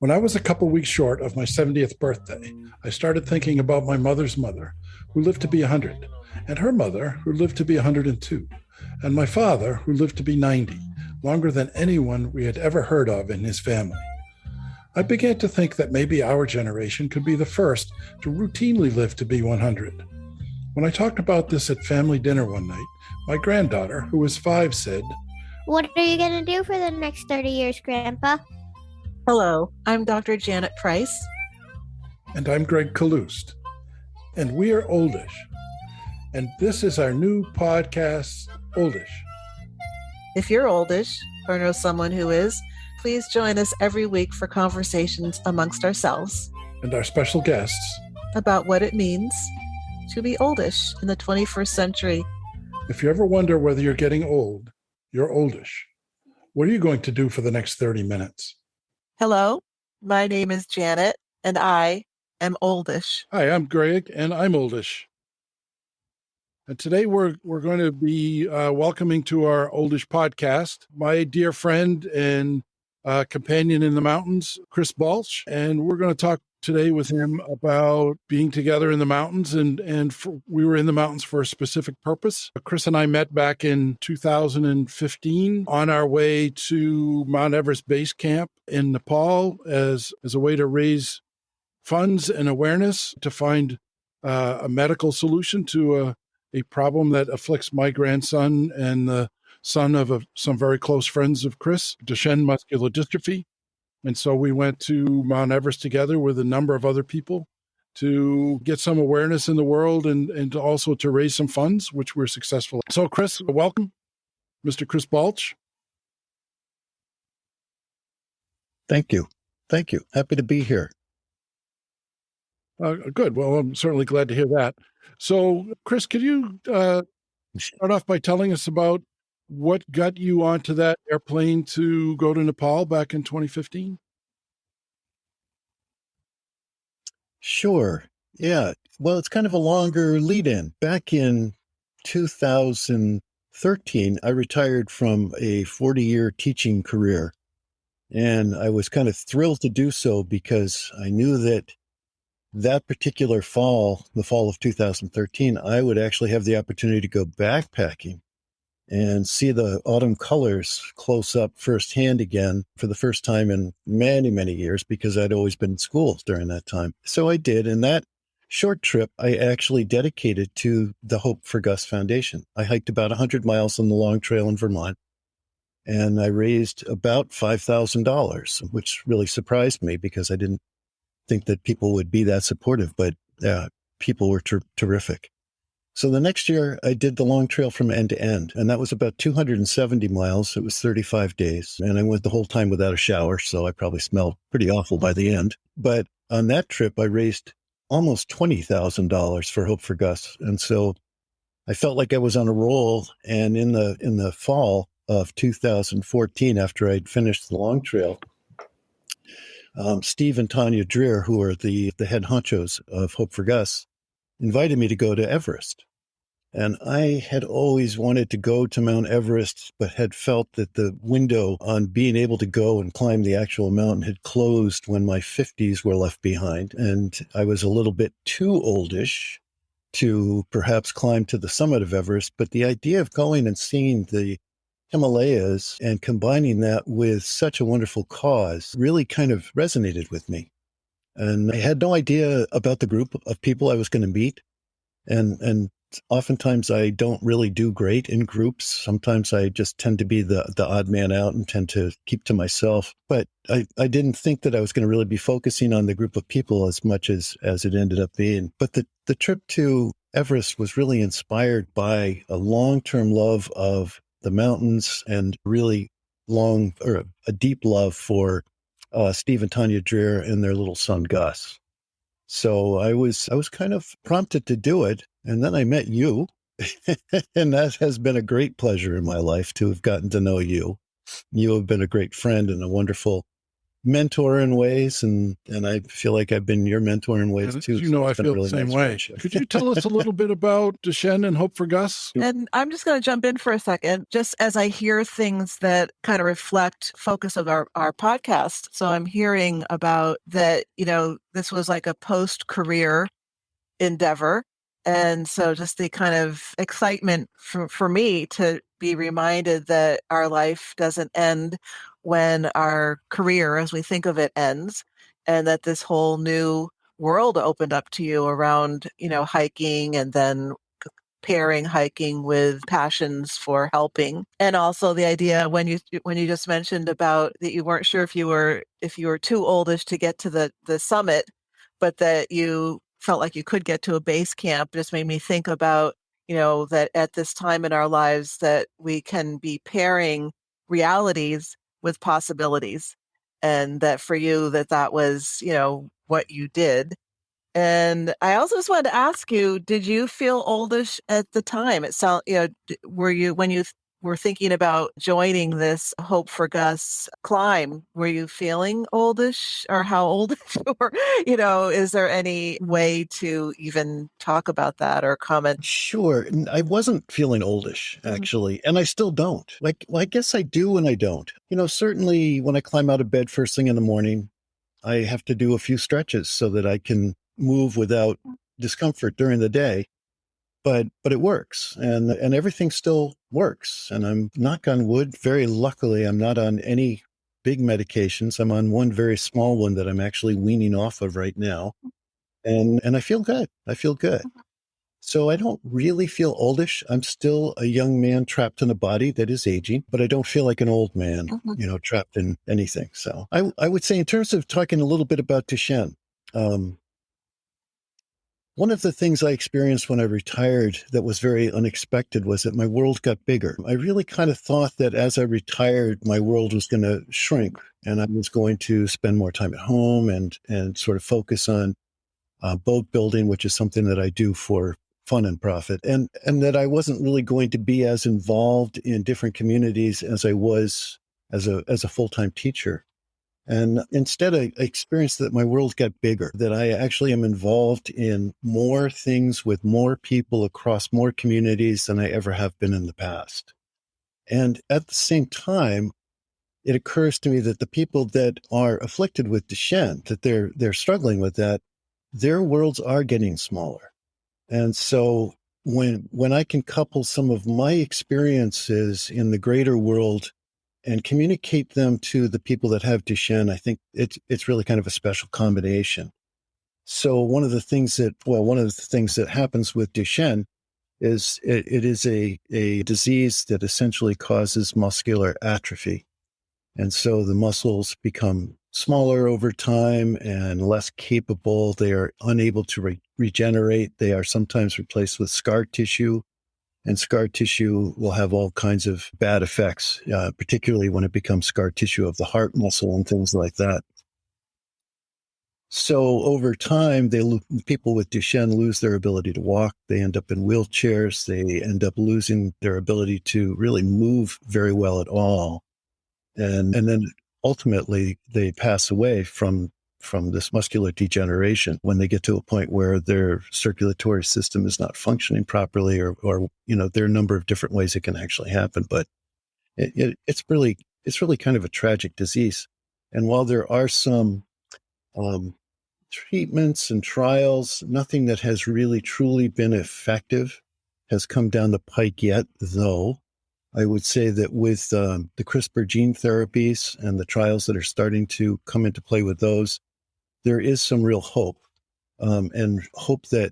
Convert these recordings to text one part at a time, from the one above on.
When I was a couple weeks short of my 70th birthday, I started thinking about my mother's mother, who lived to be 100, and her mother, who lived to be 102, and my father, who lived to be 90, longer than anyone we had ever heard of in his family. I began to think that maybe our generation could be the first to routinely live to be 100. When I talked about this at family dinner one night, my granddaughter, who was 5, said, "What are you going to do for the next 30 years, Grandpa?" Hello, I'm Dr. Janet Price. And I'm Gregg Kaloustian. And we are Oldish. And this is our new podcast, Oldish. If you're oldish or know someone who is, please join us every week for conversations amongst ourselves And our special guests about what it means to be oldish in the 21st century. If you ever wonder whether you're getting old, you're oldish. What are you going to do for the next 30 minutes? Hello, my name is Janet, and I am oldish. Hi, I'm Greg, and I'm oldish. And today we're going to be welcoming to our Oldish podcast my dear friend and companion in the mountains, Chris Balch. And we're going to talk today with him about being together in the mountains. We were in the mountains for a specific purpose. Chris and I met back in 2015 on our way to Mount Everest Base Camp in Nepal as a way to raise funds and awareness to find a medical solution to a problem that afflicts my grandson and the son of some very close friends of Chris, Duchenne Muscular Dystrophy. And so we went to Mount Everest together with a number of other people to get some awareness in the world and also to raise some funds, which we're successful. So Chris, welcome, Mr. Chris Balch. Thank you. Happy to be here. Good. Well, I'm certainly glad to hear that. So, Chris, could you start off by telling us about what got you onto that airplane to go to Nepal back in 2015? Sure. Yeah. Well, it's kind of a longer lead in. Back in 2013, I retired from a 40-year teaching career. And I was kind of thrilled to do so because I knew that particular fall, the fall of 2013, I would actually have the opportunity to go backpacking and see the autumn colors close up firsthand again for the first time in many, many years, because I'd always been in school during that time. So I did. And that short trip, I actually dedicated to the Hope for Gus Foundation. I hiked about 100 miles on the Long Trail in Vermont, and I raised about $5,000, which really surprised me because I didn't think that people would be that supportive, but people were terrific. So the next year I did the Long Trail from end to end, and that was about 270 miles. It was 35 days, and I went the whole time without a shower, so I probably smelled pretty awful by the end. But on that trip, I raised almost $20,000 for Hope for Gus, and so I felt like I was on a roll. And in the fall of 2014, after I'd finished the Long Trail, Steve and Tanya Dreer, who are the head honchos of Hope for Gus, invited me to go to Everest. And I had always wanted to go to Mount Everest, but had felt that the window on being able to go and climb the actual mountain had closed when my 50s were left behind. And I was a little bit too oldish to perhaps climb to the summit of Everest. But the idea of going and seeing the Himalayas and combining that with such a wonderful cause really kind of resonated with me. And I had no idea about the group of people I was going to meet. And oftentimes I don't really do great in groups. Sometimes I just tend to be the odd man out and tend to keep to myself. But I didn't think that I was going to really be focusing on the group of people as much as it ended up being. But the trip to Everest was really inspired by a long-term love of the mountains and really a deep love for Steve and Tanya Dreer and their little son, Gus. So I was kind of prompted to do it. And then I met you, and that has been a great pleasure in my life to have gotten to know you. You have been a great friend and a wonderful mentor in ways, and I feel like I've been your mentor in ways And too. as you know, I It's been a feel the same nice way. friendship. Could you tell us a little bit about Duchenne and Hope for Gus? And I'm just going to jump in for a second, just as I hear things that kind of reflect focus of our podcast. So I'm hearing about that, this was like a post-career endeavor. And so just the kind of excitement for me to be reminded that our life doesn't end when our career, as we think of it, ends, and that this whole new world opened up to you around, hiking, and then pairing hiking with passions for helping. And also the idea when you just mentioned about that you weren't sure if you were too oldish to get to the summit, but that you felt like you could get to a base camp, just made me think about, that at this time in our lives that we can be pairing realities with possibilities. And that for you, that was, what you did. And I also just wanted to ask you, did you feel oldish at the time? It sound, were you, when you were thinking about joining this Hope for Gus climb, were you feeling oldish, or how old or, is there any way to even talk about that or comment? Sure. I wasn't feeling oldish, actually, and I still don't. Well, I guess I do and I don't. Certainly when I climb out of bed first thing in the morning, I have to do a few stretches so that I can move without discomfort during the day. But it works, and everything still works. And I'm, knock on wood, very luckily, I'm not on any big medications. I'm on one very small one that I'm actually weaning off of right now, and I feel good. I feel good. So I don't really feel oldish. I'm still a young man trapped in a body that is aging, but I don't feel like an old man, trapped in anything. So I would say, in terms of talking a little bit about Duchenne, one of the things I experienced when I retired that was very unexpected was that my world got bigger. I really kind of thought that as I retired, my world was going to shrink, and I was going to spend more time at home and sort of focus on boat building, which is something that I do for fun and profit, and that I wasn't really going to be as involved in different communities as I was as a full-time teacher. And instead, I experienced that my world got bigger, that I actually am involved in more things with more people across more communities than I ever have been in the past. And at the same time, it occurs to me that the people that are afflicted with Duchenne, that they're struggling with that, their worlds are getting smaller. And so when I can couple some of my experiences in the greater world and communicate them to the people that have Duchenne, I think it's really kind of a special combination. So one of the things that happens with Duchenne is it is a disease that essentially causes muscular atrophy. And so the muscles become smaller over time and less capable. They are unable to regenerate. They are sometimes replaced with scar tissue. And scar tissue will have all kinds of bad effects, particularly when it becomes scar tissue of the heart muscle and things like that. So over time, people with Duchenne lose their ability to walk. They end up in wheelchairs. They end up losing their ability to really move very well at all. And then ultimately they pass away from this muscular degeneration when they get to a point where their circulatory system is not functioning properly, or there are a number of different ways it can actually happen. But it's really kind of a tragic disease. And while there are some treatments and trials, nothing that has really truly been effective has come down the pike yet, though. I would say that with the CRISPR gene therapies and the trials that are starting to come into play with those, there is some real hope, and hope that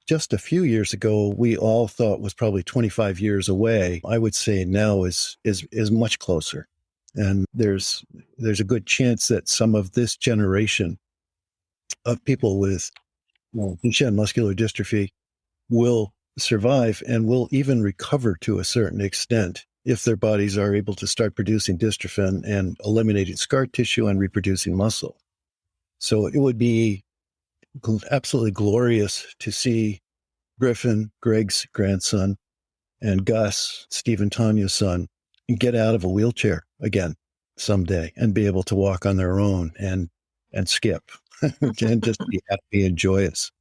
just a few years ago we all thought was probably 25 years away. I would say now is much closer, and there's a good chance that some of this generation of people with Duchenne muscular dystrophy will survive and will even recover to a certain extent if their bodies are able to start producing dystrophin and eliminating scar tissue and reproducing muscle. So it would be absolutely glorious to see Griffin, Greg's grandson, and Gus, Steve and Tanya's son, get out of a wheelchair again. someday and be able to walk on their own and skip and just be happy and joyous.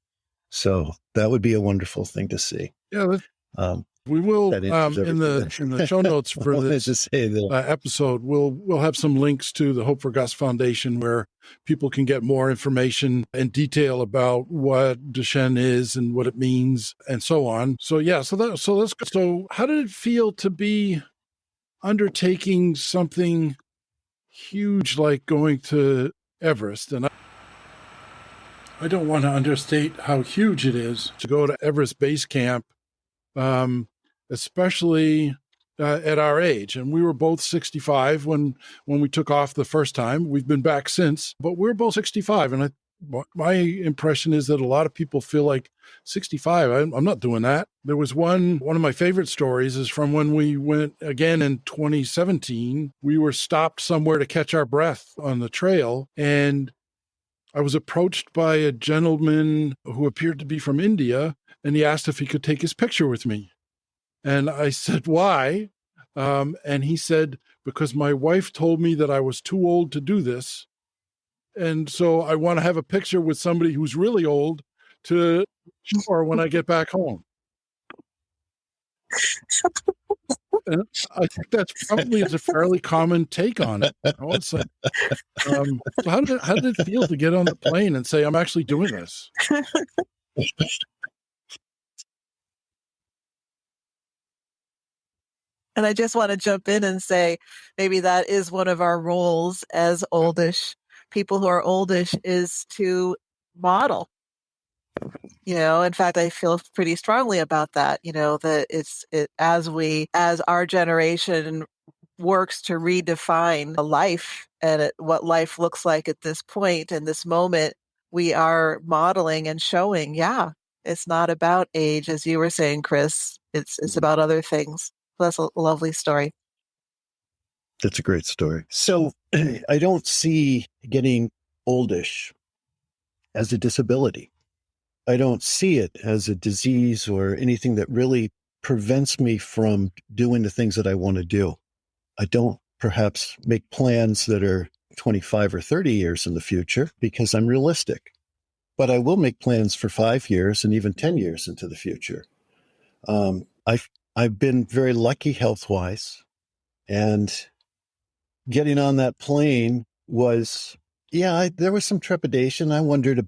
So that would be a wonderful thing to see. Yeah, Um, we will that answers in everything. the show notes for wanted this to say that. episode. We'll have some links to the Hope for Gus Foundation where people can get more information and detail about what Duchenne is and what it means and so on. So yeah, so how did it feel to be undertaking something huge like going to Everest? And I don't want to understate how huge it is to go to Everest Base Camp, especially at our age. And we were both 65 when we took off the first time. We've been back since, but we're both 65. And my impression is that a lot of people feel like 65. I'm not doing that. There was one of my favorite stories is from when we went again in 2017. We were stopped somewhere to catch our breath on the trail, and I was approached by a gentleman who appeared to be from India, and he asked if he could take his picture with me. And I said, why? And he said, because my wife told me that I was too old to do this. And so I want to have a picture with somebody who's really old to shore when I get back home. And I think that's probably a fairly common take on it. So how did it feel to get on the plane and say, I'm actually doing this? And I just want to jump in and say, maybe that is one of our roles as oldish people who are oldish, is to model. In fact, I feel pretty strongly about that, that as our generation works to redefine a life and what life looks like at this point and this moment, we are modeling and showing, it's not about age, as you were saying, Chris. It's about other things. That's a lovely story. That's a great story. So I don't see getting oldish as a disability. I don't see it as a disease or anything that really prevents me from doing the things that I want to do. I don't perhaps make plans that are 25 or 30 years in the future because I'm realistic. But I will make plans for 5 years and even 10 years into the future. I've been very lucky health-wise, and getting on that plane was, there was some trepidation. I wondered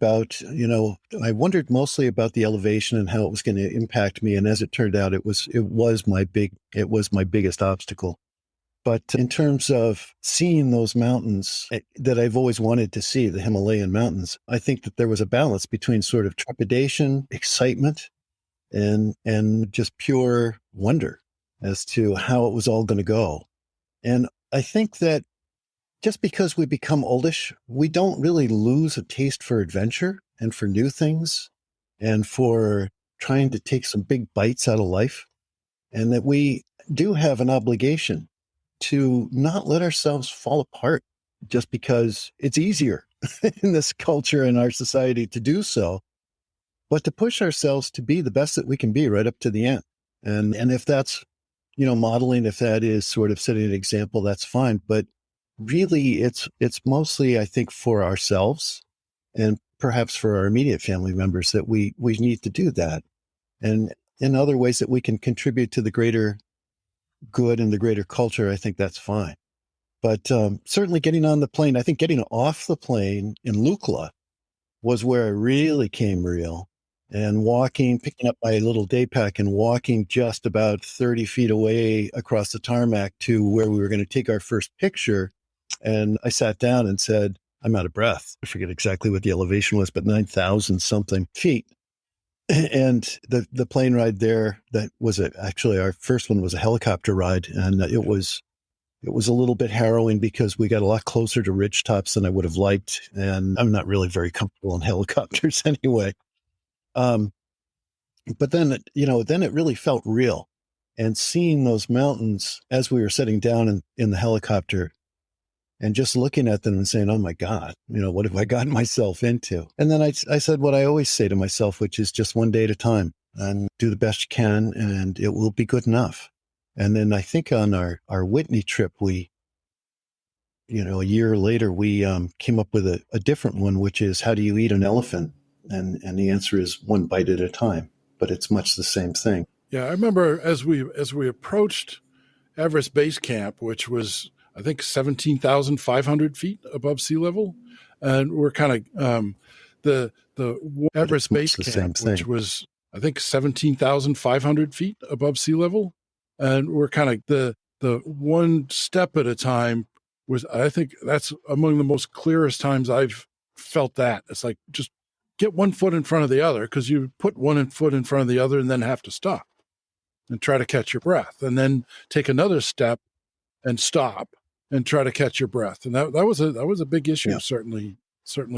mostly about the elevation and how it was going to impact me. And as it turned out, it was my biggest obstacle. But in terms of seeing those mountains that I've always wanted to see, the Himalayan mountains, I think that there was a balance between sort of trepidation, excitement, and just pure wonder as to how it was all going to go. And I think that just because we become oldish, we don't really lose a taste for adventure and for new things and for trying to take some big bites out of life. And that we do have an obligation to not let ourselves fall apart just because it's easier in this culture and our society to do so, but to push ourselves to be the best that we can be right up to the end. And if that's, modeling, if that is sort of setting an example, that's fine. But really, it's mostly, I think, for ourselves and perhaps for our immediate family members that we need to do that. And in other ways that we can contribute to the greater good and the greater culture, I think that's fine. But certainly getting on the plane, I think getting off the plane in Lukla was where it really came real. And picking up my little day pack and walking just about 30 feet away across the tarmac to where we were going to take our first picture. And I sat down and said, I'm out of breath. I forget exactly what the elevation was, but 9,000 something feet. And the plane ride there, actually our first one was a helicopter ride. And it was a little bit harrowing because we got a lot closer to ridge tops than I would have liked. And I'm not really very comfortable in helicopters anyway. But then, then it really felt real. And seeing those mountains as we were sitting down in the helicopter and just looking at them and saying, oh my God, what have I gotten myself into? And then I said what I always say to myself, which is just one day at a time, and do the best you can, and it will be good enough. And then I think on our Whitney trip, we a year later, we came up with a different one, which is how do you eat an elephant? And the answer is one bite at a time, but it's much the same thing. Yeah, I remember as we approached Everest Base Camp, which was I think 17,500 feet above sea level, and we're kind of the Everest Base Camp, which was I think 17,500 feet above sea level, and we're kind of the one step at a time. Was I think that's among the most clearest times I've felt that. It's like just get one foot in front of the other, because you put one foot in front of the other and then have to stop and try to catch your breath, and then take another step and stop and try to catch your breath. And that was a big issue, certainly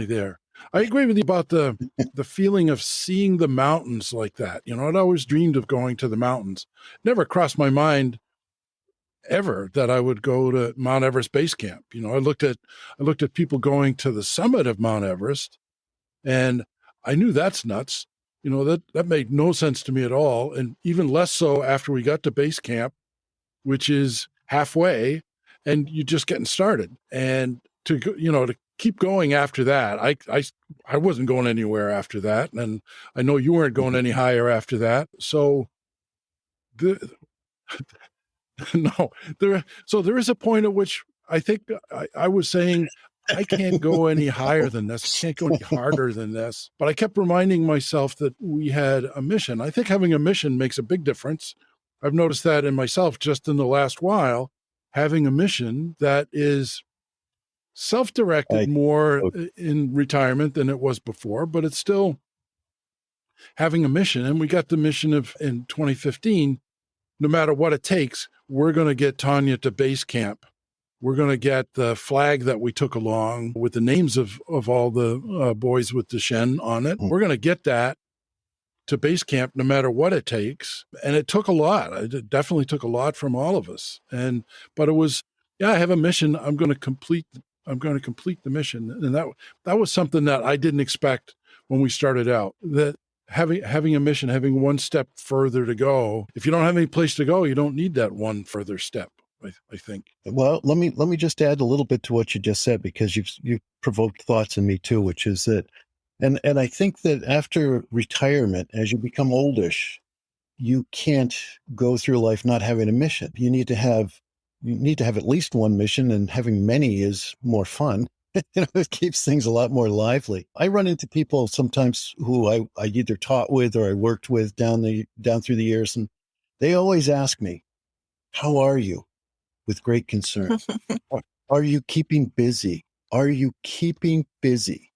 there. I agree with you about the feeling of seeing the mountains like that. I'd always dreamed of going to the mountains. Never crossed my mind ever that I would go to Mount Everest Base Camp. I looked at people going to the summit of Mount Everest, and I knew that's nuts. That made no sense to me at all. And even less so after we got to base camp, which is halfway and you're just getting started. And to keep going after that, I wasn't going anywhere after that. And I know you weren't going any higher after that. So there is a point at which I think I was saying, I can't go any higher than this. I can't go any harder than this. But I kept reminding myself that we had a mission. I think having a mission makes a big difference. I've noticed that in myself just in the last while, having a mission that is self-directed more in retirement than it was before, but it's still having a mission. And we got the mission in 2015, no matter what it takes, we're going to get Tanya to base camp. We're going to get the flag that we took along with the names of all the boys with Duchenne on it. We're going to get that to base camp no matter what it takes. And it took a lot. It definitely took a lot from all of us. But it was, I have a mission. I'm going to complete the mission. And that was something that I didn't expect when we started out, that having a mission, having one step further to go. If you don't have any place to go, you don't need that one further step, I think. Well, let me just add a little bit to what you just said, because you've provoked thoughts in me too, which is that, and I think that after retirement, as you become oldish, you can't go through life not having a mission. You need to have at least one mission, and having many is more fun. It keeps things a lot more lively. I run into people sometimes who I either taught with or I worked with down through the years, and they always ask me, "How are you?" with great concern. Are you keeping busy? Are you keeping busy?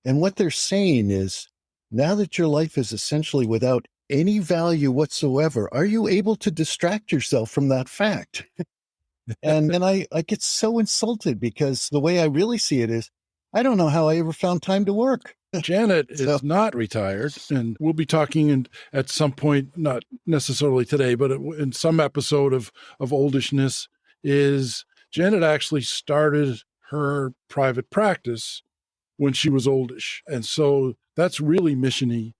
And what they're saying is, now that your life is essentially without any value whatsoever, are you able to distract yourself from that fact? And I get so insulted, because the way I really see it is, I don't know how I ever found time to work. Janet is not retired, and we'll be talking at some point, not necessarily today, but in some episode of Oldishness, is Janet actually started her private practice when she was oldish. And so that's really mission-y.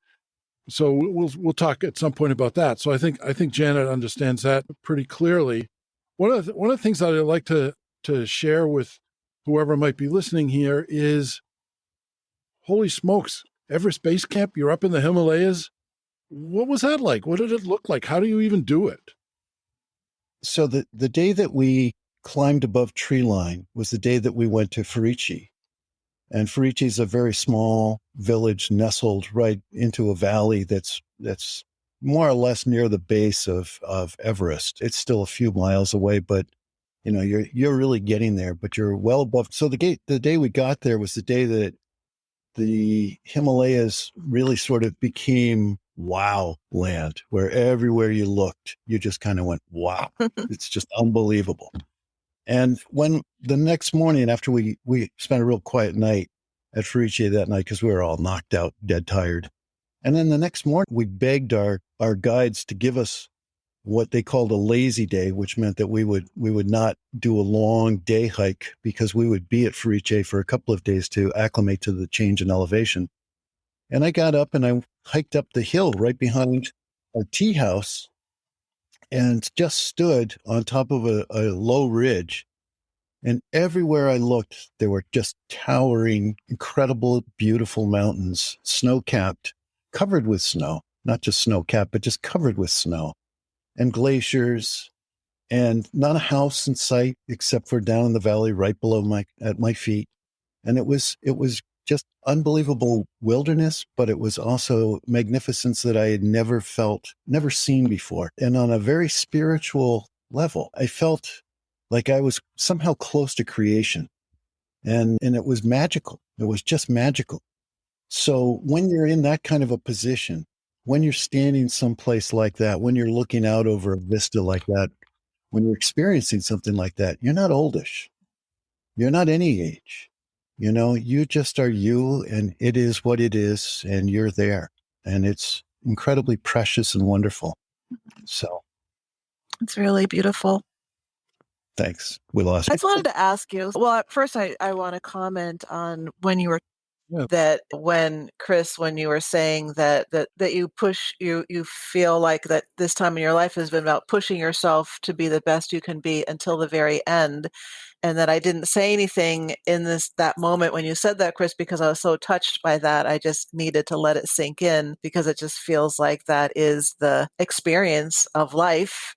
So we'll talk at some point about that. So I think Janet understands that pretty clearly. One of the things that I'd like to share with whoever might be listening here is, holy smokes, Everest Base Camp, you're up in the Himalayas. What was that like? What did it look like? How do you even do it? So the day that we climbed above tree line was the day that we went to Farichi. And Farichi is a very small village nestled right into a valley that's more or less near the base of Everest. It's still a few miles away, but you're really getting there, but you're well above. So the day we got there was the day that the Himalayas really sort of became wow land, where everywhere you looked, you just kind of went, wow, it's just unbelievable. And when the next morning, after we spent a real quiet night at Farichi that night, because we were all knocked out, dead tired. And then the next morning, we begged our guides to give us what they called a lazy day, which meant that we would not do a long day hike, because we would be at Farichi for a couple of days to acclimate to the change in elevation. And I got up and I hiked up the hill right behind our tea house, and just stood on top of a low ridge And everywhere I looked, there were just towering, incredible, beautiful mountains, snow-capped, covered with snow, not just snow-capped, but just covered with snow, and glaciers, and not a house in sight except for down in the valley right below at my feet. And it was just unbelievable wilderness, but it was also magnificence that I had never seen before. And on a very spiritual level, I felt like I was somehow close to creation. And it was magical. It was just magical. So when you're in that kind of a position, when you're standing someplace like that, when you're looking out over a vista like that, when you're experiencing something like that, you're not oldish. You're not any age. You just are you, and it is what it is, and you're there. And it's incredibly precious and wonderful. So It's really beautiful. thanks. We lost. I just wanted to ask you. Well, at first, I want to comment on when you were Chris, when you were saying that you feel like that this time in your life has been about pushing yourself to be the best you can be until the very end. And that I didn't say anything in that moment when you said that, Chris, because I was so touched by that. I just needed to let it sink in because it just feels like that is the experience of life,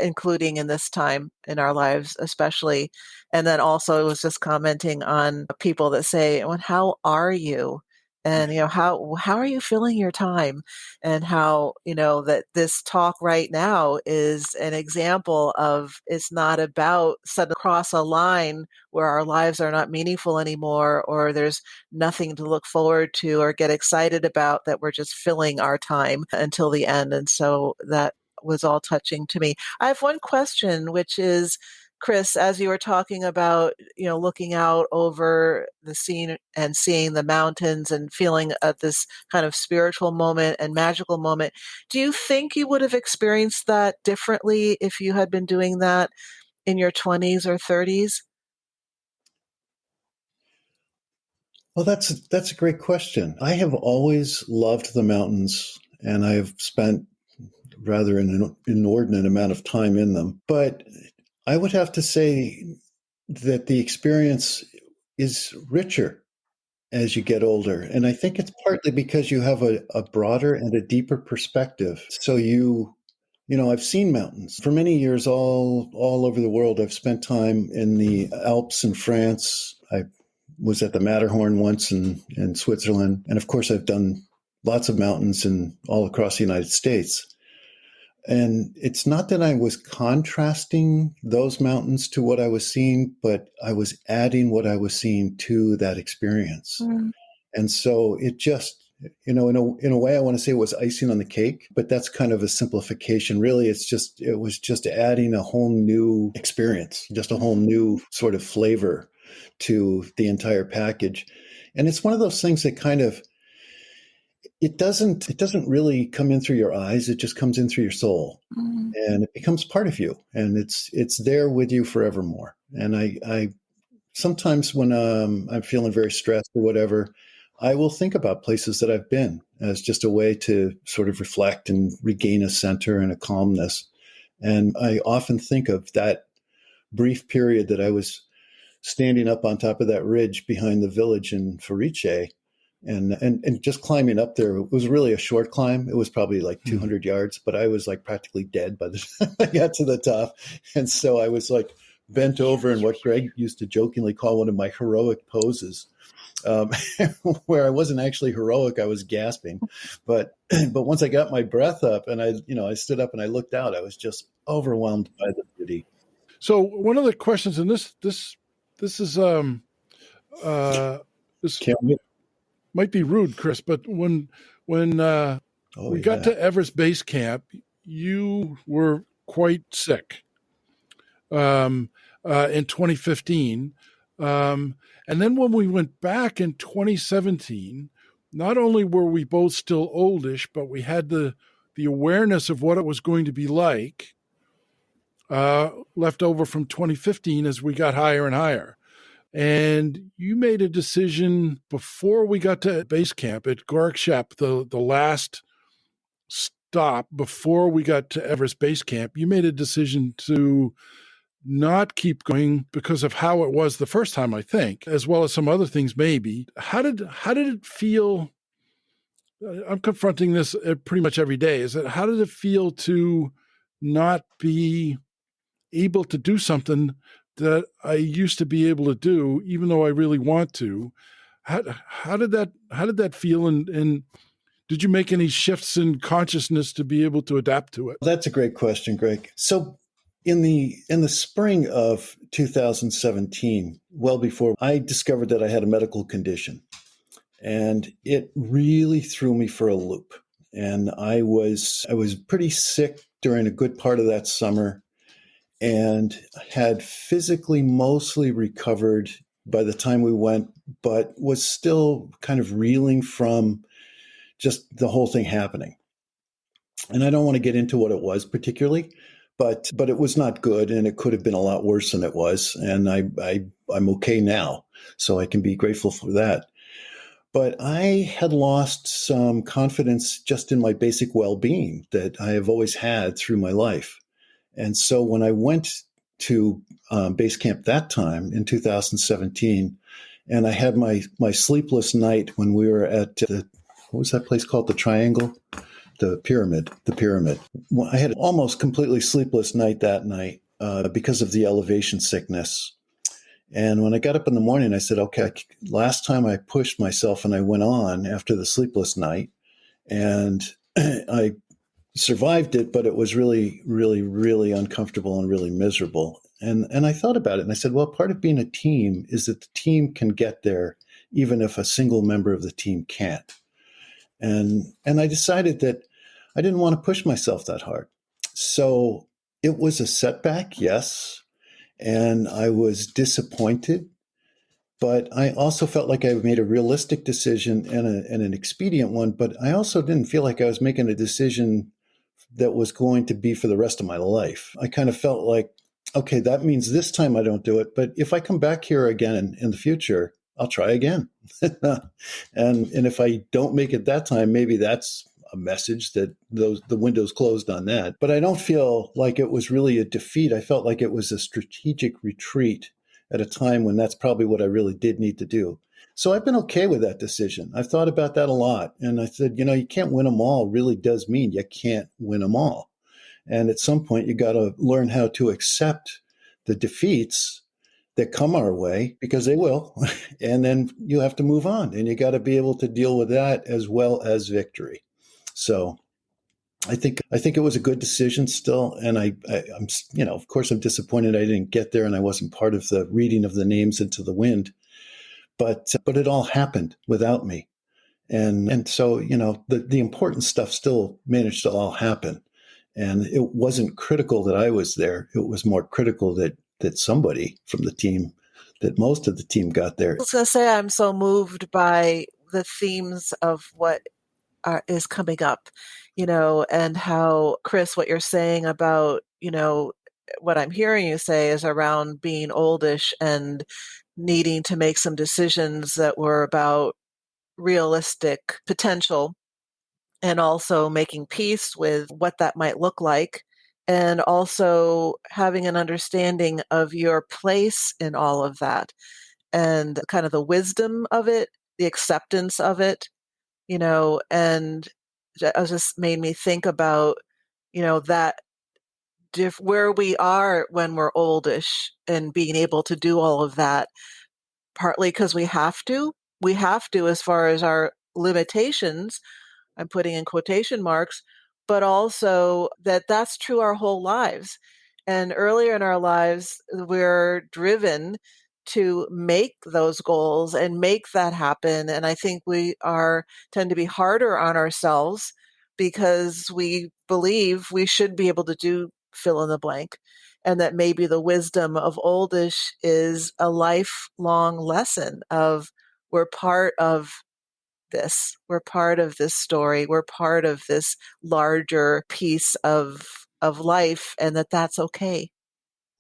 including in this time in our lives, especially. And then also it was just commenting on people that say, well, how are you? And, how are you filling your time? And how, that this talk right now is an example of it's not about suddenly cross a line where our lives are not meaningful anymore, or there's nothing to look forward to or get excited about, that we're just filling our time until the end. And so that was all touching to me. I have one question, which is, Chris, as you were talking about, looking out over the scene and seeing the mountains and feeling this kind of spiritual moment and magical moment, do you think you would have experienced that differently if you had been doing that in your 20s or 30s? Well, that's a great question. I have always loved the mountains, and I have spent rather an inordinate amount of time in them. But I would have to say that the experience is richer as you get older. And I think it's partly because you have a broader and a deeper perspective. So I've seen mountains for many years all over the world. I've spent time in the Alps in France. I was at the Matterhorn once in Switzerland. And of course, I've done lots of mountains all across the United States. And it's not that I was contrasting those mountains to what I was seeing, but I was adding what I was seeing to that experience. Mm. And so it just, in a way, I want to say it was icing on the cake, but that's kind of a simplification. Really, it was just adding a whole new experience, just a whole new sort of flavor to the entire package. And it's one of those things that kind of, it doesn't really come in through your eyes. It just comes in through your soul, and it becomes part of you, and it's there with you forevermore. And I sometimes when I'm feeling very stressed or whatever, I will think about places that I've been as just a way to sort of reflect and regain a center and a calmness. And I often think of that brief period that I was standing up on top of that ridge behind the village in Farice. And just climbing up there. It was really a short climb. It was probably like 200 yards, but I was like practically dead by the time I got to the top. And so I was like bent over in what Greg used to jokingly call one of my heroic poses, where I wasn't actually heroic. I was gasping. But once I got my breath up and I stood up and I looked out, I was just overwhelmed by the beauty. So one of the questions, and this is might be rude, Chris, but when we got to Everest Base Camp, you were quite sick in 2015. And then when we went back in 2017, not only were we both still oldish, but we had the awareness of what it was going to be like left over from 2015 as we got higher and higher. And you made a decision before we got to base camp at Gorkshep, the last stop before we got to Everest Base Camp. You made a decision to not keep going because of how it was the first time, I think, as well as some other things maybe. How did it feel? I'm confronting this pretty much every day. How did it feel to not be able to do something that I used to be able to do, even though I really want to? How did that feel? And did you make any shifts in consciousness to be able to adapt to it? That's a great question, Greg. So in the spring of 2017, well before I discovered that I had a medical condition, and it really threw me for a loop. And I was pretty sick during a good part of that summer, and had physically mostly recovered by the time we went, but was still kind of reeling from just the whole thing happening. And I don't want to get into what it was particularly, but it was not good, and it could have been a lot worse than it was. And I'm okay now, so I can be grateful for that. But I had lost some confidence just in my basic well-being that I have always had through my life. And so when I went to base camp that time in 2017, and I had my sleepless night when we were at what was that place called? The Triangle? The Pyramid. I had an almost completely sleepless night that night because of the elevation sickness. And when I got up in the morning, I said, okay, last time I pushed myself and I went on after the sleepless night, and I survived it, but it was really, really, really uncomfortable and really miserable. And I thought about it, and I said, well, part of being a team is that the team can get there even if a single member of the team can't. And I decided that I didn't want to push myself that hard. So it was a setback, yes. And I was disappointed, but I also felt like I made a realistic decision and an expedient one, but I also didn't feel like I was making a decision that was going to be for the rest of my life. I kind of felt like, okay, that means this time I don't do it, but if I come back here again in the future, I'll try again. and if I don't make it that time, maybe that's a message that the window's closed on that. But I don't feel like it was really a defeat. I felt like it was a strategic retreat at a time when that's probably what I really did need to do. So I've been okay with that decision. I've thought about that a lot. And I said, you can't win them all really does mean you can't win them all. And at some point, you got to learn how to accept the defeats that come our way, because they will. And then you have to move on, and you got to be able to deal with that as well as victory. So I think it was a good decision still. And I'm, of course, I'm disappointed I didn't get there and I wasn't part of the reading of the names into the wind. But it all happened without me. And so, the important stuff still managed to all happen. And it wasn't critical that I was there. It was more critical that somebody from the team, that most of the team got there. I was going to say, I'm so moved by the themes of what is coming up, and how, Chris, what you're saying about, what I'm hearing you say is around being oldish and needing to make some decisions that were about realistic potential, and also making peace with what that might look like, and also having an understanding of your place in all of that, and kind of the wisdom of it, the acceptance of it, and it just made me think about, that where we are when we're oldish and being able to do all of that, partly because we have to as far as our limitations, I'm putting in quotation marks, but also that's true our whole lives. And earlier in our lives, we're driven to make those goals and make that happen. And I think we tend to be harder on ourselves because we believe we should be able to do fill in the blank. And that maybe the wisdom of oldish is a lifelong lesson of we're part of this. We're part of this story. We're part of this larger piece of life, and that's okay.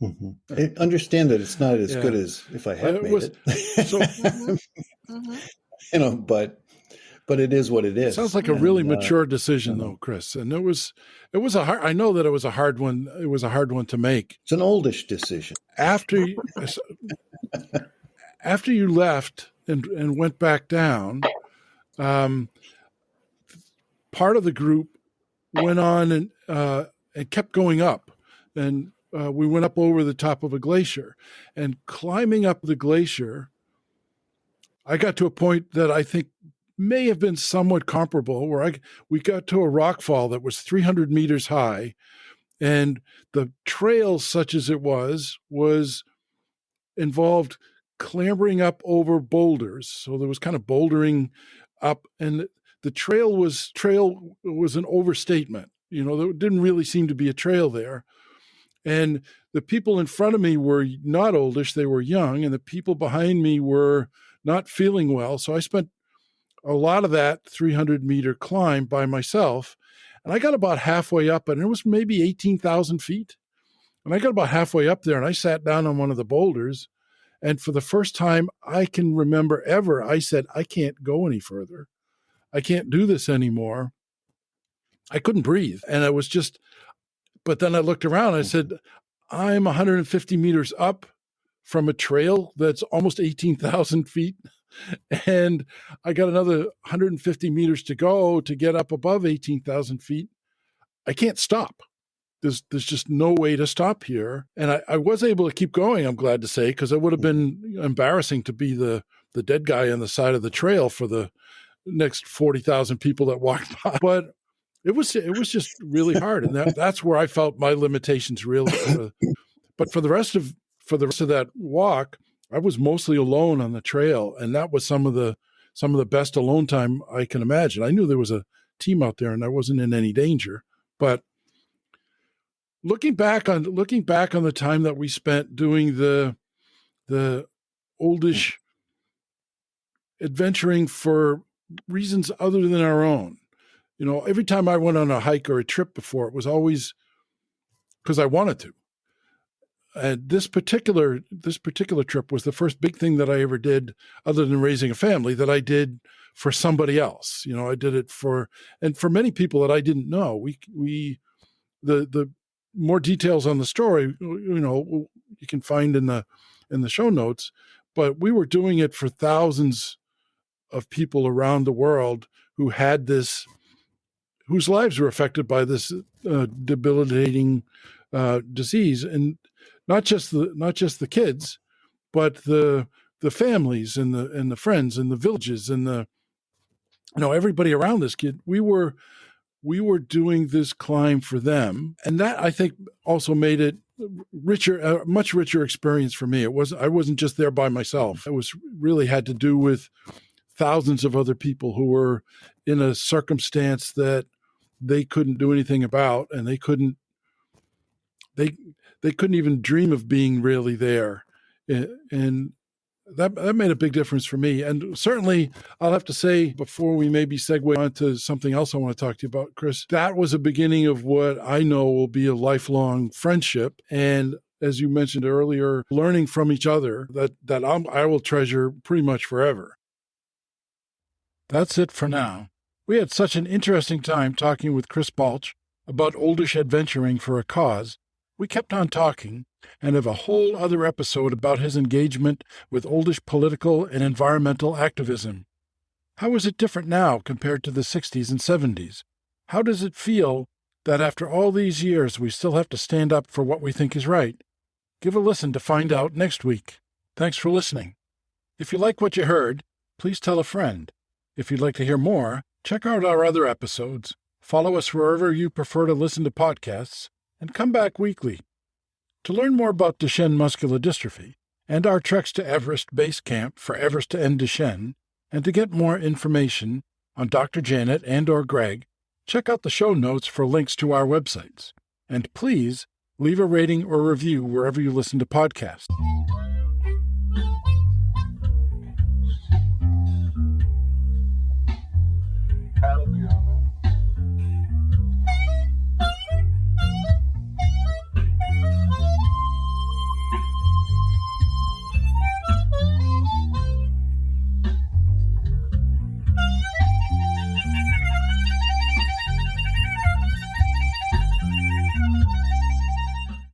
Mm-hmm. I understand that it's not as good as if I had made it. So, Mm-hmm. Mm-hmm. But But it is what it is. Sounds like a really mature decision, though, Chris. And it was a hard. I know that it was a hard one. It was a hard one to make. It's an oldish decision. After you left and went back down, part of the group went on and kept going up, and we went up over the top of a glacier, and climbing up the glacier, I got to a point that I think may have been somewhat comparable, where we got to a rock fall that was 300 meters high, and the trail, such as it was involved clambering up over boulders. So there was kind of bouldering up, and the trail was an overstatement. You know, there didn't really seem to be a trail there. And the people in front of me were not oldish, they were young, and the people behind me were not feeling well. So I spent a lot of that 300-meter climb by myself. And I got about halfway up, and it was maybe 18,000 feet. And I got about halfway up there, and I sat down on one of the boulders. And for the first time I can remember ever, I said, I can't go any further. I can't do this anymore. I couldn't breathe. And I was just, but then I looked around and I said, I'm 150 meters up from a trail that's almost 18,000 feet. And I got another 150 meters to go to get up above 18,000 feet. I can't stop. There's just no way to stop here. And I was able to keep going, I'm glad to say, because it would have been embarrassing to be the dead guy on the side of the trail for the next 40,000 people that walked by. But it was just really hard. And that's where I felt my limitations really. But for the rest of that walk, I was mostly alone on the trail, and that was some of the best alone time I can imagine. I knew there was a team out there, and I wasn't in any danger. But looking back on the time that we spent doing the oldish adventuring for reasons other than our own, you know, every time I went on a hike or a trip before, it was always because I wanted to. And this particular trip was the first big thing that I ever did, other than raising a family, that I did for somebody else. You know, I did it for many people that I didn't know. The more details on the story, you know, you can find in the show notes, but we were doing it for thousands of people around the world who had this, whose lives were affected by this debilitating disease. And not just the kids, but the families and the friends and the villages and everybody around this kid. We were doing this climb for them, and that I think also made it richer, a much richer experience for me. I wasn't just there by myself. It was really had to do with thousands of other people who were in a circumstance that they couldn't do anything about, and they couldn't even dream of being really there. And that made a big difference for me. And certainly I'll have to say, before we maybe segue on to something else I want to talk to you about, Chris, that was a beginning of what I know will be a lifelong friendship. And as you mentioned earlier, learning from each other that I will treasure pretty much forever. That's it for now. We had such an interesting time talking with Chris Balch about oldish adventuring for a cause. We kept on talking and have a whole other episode about his engagement with oldish political and environmental activism. How is it different now compared to the 60s and 70s? How does it feel that after all these years we still have to stand up for what we think is right? Give a listen to find out next week. Thanks for listening. If you like what you heard, please tell a friend. If you'd like to hear more, check out our other episodes. Follow us wherever you prefer to listen to podcasts, and come back weekly. To learn more about Duchenne Muscular Dystrophy and our treks to Everest Base Camp for Everest to End Duchenne, and to get more information on Dr. Janet and/or Gregg, check out the show notes for links to our websites. And please leave a rating or review wherever you listen to podcasts.